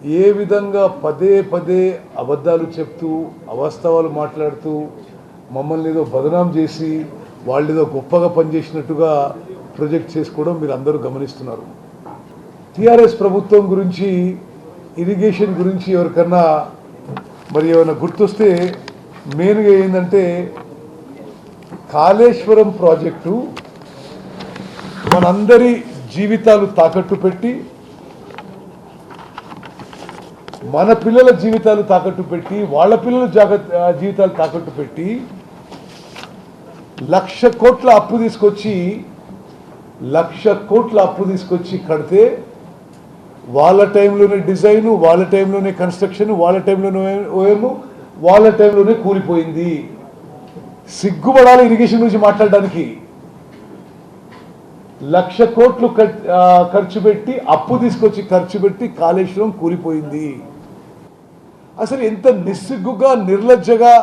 ఏ విధంగా పదే పదే అబద్ధాలు చెప్తూ అవాస్తవాలు మాట్లాడుతూ మమ్మల్ని ఏదో బదనాం చేసి వాళ్ళు ఏదో గొప్పగా పనిచేసినట్టుగా ప్రొజెక్ట్ చేసుకోవడం మీరు అందరూ గమనిస్తున్నారు. టీఆర్ఎస్ ప్రభుత్వం గురించి, ఇరిగేషన్ గురించి ఎవరికన్నా మరి ఏమైనా గుర్తొస్తే మెయిన్గా ఏంటంటే కాళేశ్వరం ప్రాజెక్టు మనందరి జీవితాలు తాకట్టు పెట్టి, మన పిల్లల జీవితాలు తాకట్టు పెట్టి, వాళ్ళ పిల్లల జీవితాలు తాకట్టు పెట్టి 1,00,000 కోట్ల అప్పు తీసుకొచ్చి 1,00,000 కోట్ల అప్పు తీసుకొచ్చి కడితే వాళ్ళ టైంలోనే డిజైన్, వాళ్ళ టైంలోనే కన్స్ట్రక్షన్, వాళ్ళ టైంలోనే ఓఎం, వాళ్ళ టైంలోనే కూలిపోయింది. సిగ్గుపడాలి ఇరిగేషన్ గురించి మాట్లాడడానికి. 1,00,000 కోట్లు ఖర్చు పెట్టి, అప్పు తీసుకొచ్చి ఖర్చు పెట్టి కాళేశ్వరం కూలిపోయింది. అసలు ఎంత నిస్సిగ్గుగా, నిర్లజ్జగా,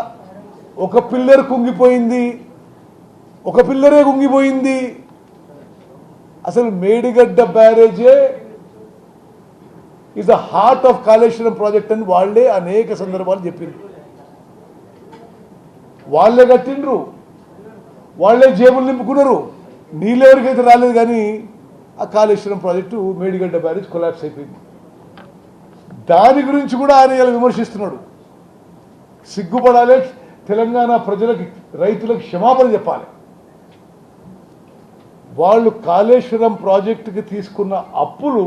ఒక పిల్లర్ కుంగిపోయింది, ఒక పిల్లరే కుంగిపోయింది. అసలు మేడిగడ్డ బ్యారేజే is the heart of Kaleshwaram project అని వాళ్ళే అనేక సందర్భాలు చెప్పిండ్రు. వాళ్ళే కట్టిండ్రు, వాళ్ళే జేబులు నింపుకున్నారు. నీళ్ళెవరికైతే రాలేదు, కానీ ఆ Kaleshwaram project Medigadda barrage collapse అయిపోయింది. దాని గురించి కూడా ఆయన ఇలా విమర్శిస్తున్నాడు. సిగ్గుపడాలి, తెలంగాణ ప్రజలకి, రైతులకు క్షమాపణ చెప్పాలి. వాళ్ళు కాళేశ్వరం ప్రాజెక్టుకి తీసుకున్న అప్పులు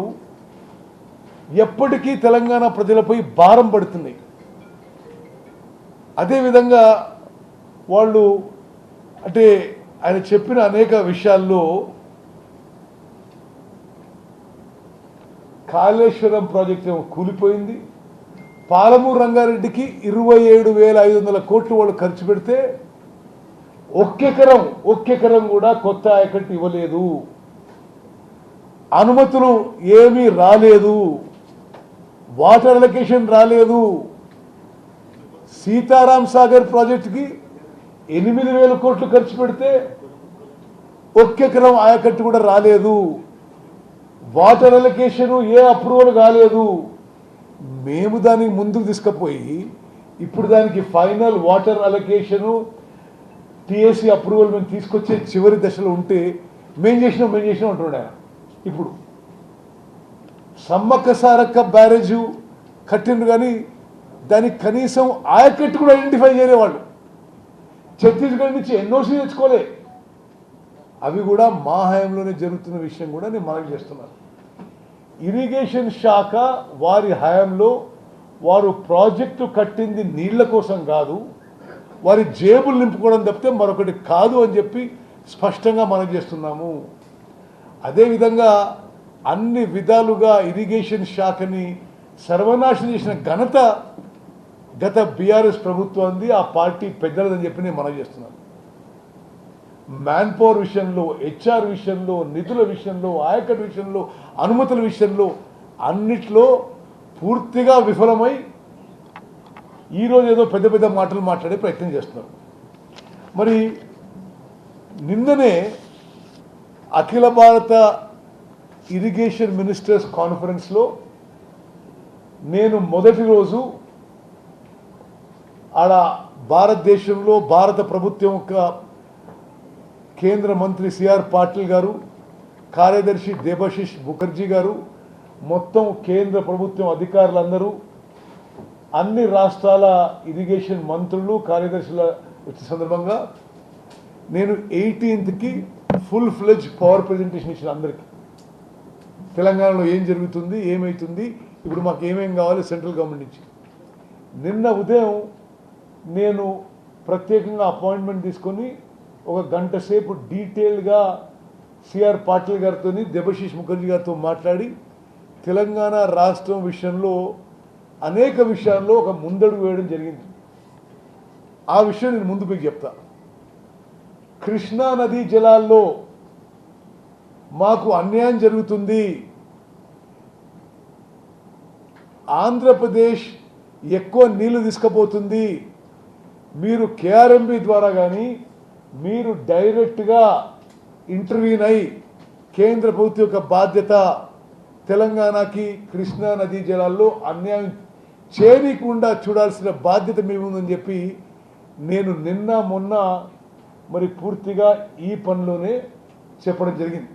ఎప్పటికీ తెలంగాణ ప్రజలపై భారం పడుతున్నాయి. అదేవిధంగా వాళ్ళు అంటే ఆయన చెప్పిన అనేక విషయాల్లో కాళేశ్వరం ప్రాజెక్ట్ ఏమో కూలిపోయింది, పాలమూరు రంగారెడ్డికి 27,500 కోట్లు వాళ్ళు ఖర్చు పెడితే ఒక్కెకరం కూడా కొత్త ఆయకట్టు ఇవ్వలేదు, అనుమతులు ఏమీ రాలేదు, వాటర్ అలొకేషన్ రాలేదు. సీతారాం సాగర్ ప్రాజెక్టుకి 8,000 కోట్లు ఖర్చు పెడితే ఒక్కెకరం ఆయకట్టు కూడా రాలేదు, వాటర్ అలొకేషన్ ఏ అప్రూవల్ కాలేదు. మేము దానికి ముందుకు తీసుకుపోయి ఇప్పుడు దానికి final water allocation, TSC approval మేము తీసుకొచ్చే చివరి దశలో ఉంటే మేం చేసినాం అంటున్నాడు. ఇప్పుడు సమ్మక్క సారక్క బ్యారేజు కట్టిండ్రు, కానీ దానికి కనీసం ఆయకట్టు కూడా ఐడెంటిఫై చేయలేవాళ్ళు. ఛత్తీస్గఢ్ నుంచి ఎన్ఓసీ తెచ్చుకోలే. అవి కూడా మా హయాంలోనే జరుగుతున్న విషయం కూడా నేను మనవి చేస్తున్నాను. ఇరిగేషన్ శాఖ వారి హయాంలో వారు ప్రాజెక్టు కట్టింది నీళ్ల కోసం కాదు, వారి జేబులు నింపుకోవడం తప్పితే మరొకటి కాదు అని చెప్పి స్పష్టంగా మనం చేస్తున్నాము. అదేవిధంగా అన్ని విధాలుగా ఇరిగేషన్ శాఖని సర్వనాశనం చేసిన ఘనత గత బీఆర్ఎస్ ప్రభుత్వాన్ని, ఆ పార్టీ పెద్దలదని చెప్పి నేను మనం చేస్తున్నాను. మ్యాన్ పవర్ విషయంలో, హెచ్ఆర్ విషయంలో, నిధుల విషయంలో, ఆయకట్టు విషయంలో, అనుమతుల విషయంలో అన్నిట్లో పూర్తిగా విఫలమై ఈరోజు ఏదో పెద్ద పెద్ద మాటలు మాట్లాడే ప్రయత్నం చేస్తున్నారు. మరి నిన్ననే అఖిల భారత ఇరిగేషన్ మినిస్టర్స్ కాన్ఫరెన్స్లో నేను మొదటి రోజు ఆడ భారతదేశంలో భారత ప్రభుత్వం యొక్క కేంద్ర మంత్రి సిఆర్ పాటిల్ గారు, కార్యదర్శి దేబశిష్ ముఖర్జీ గారు, మొత్తం కేంద్ర ప్రభుత్వం అధికారులందరూ, అన్ని రాష్ట్రాల ఇరిగేషన్ మంత్రులు, కార్యదర్శుల వచ్చే సందర్భంగా నేను 18కి ఫుల్ ఫ్లెడ్జ్ పవర్ ప్రజెంటేషన్ ఇచ్చిన అందరికీ. తెలంగాణలో ఏం జరుగుతుంది, ఏమవుతుంది, ఇప్పుడు మాకు ఏమేం కావాలి సెంట్రల్ గవర్నమెంట్ నుంచి. నిన్న ఉదయం నేను ప్రత్యేకంగా అపాయింట్మెంట్ తీసుకొని 1 గంట సేపు డీటెయిల్గా సిఆర్ పాటిల్ గారితో, దేబశిష్ ముఖర్జీ గారితో మాట్లాడి తెలంగాణ రాష్ట్రం విషయంలో అనేక విషయాల్లో ఒక ముందడుగు వేయడం జరిగింది. ఆ విషయం నేను ముందు మీకు చెప్తా. కృష్ణా నదీ జలాల్లో మాకు అన్యాయం జరుగుతుంది, ఆంధ్రప్రదేశ్ ఎక్కువ నీళ్లు తీసుకుపోతుంది, మీరు కేఆర్ఎంబి ద్వారా కానీ మీరు డైరెక్ట్గా ఇంటర్వ్యూన్ అయి కేంద్ర ప్రభుత్వం యొక్క బాధ్యత తెలంగాణకి కృష్ణా నదీ జలాల్లో అన్యాయం చేయకుండా చూడాల్సిన బాధ్యత మేము ఉందని చెప్పి నేను నిన్న మొన్న మరి పూర్తిగా ఈ పనిలోనే చెప్పడం జరిగింది.